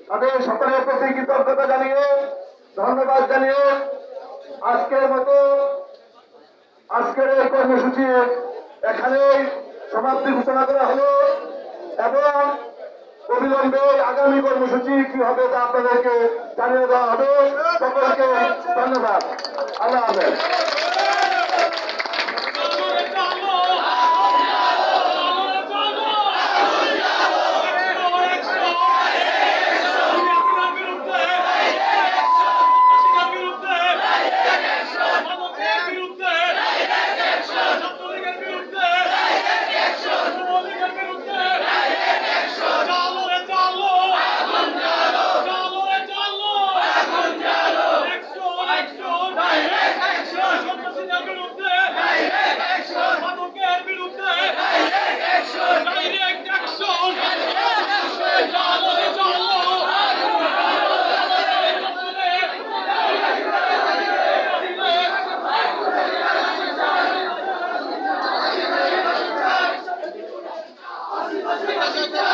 তাদের সকলের প্রতি কৃতজ্ঞতা জানিয়ে ধন্যবাদ জানিয়ে আজকের এই কর্মসূচি এখানেই সমাপ্তি ঘোষণা করা হলো এবং অবিলম্বে আগামী কর্মসূচি কি হবে তা আপনাদেরকে জানিয়ে দেওয়া হবে। সকলকে ধন্যবাদ। আল্লাহ হাফেজ। Let's go.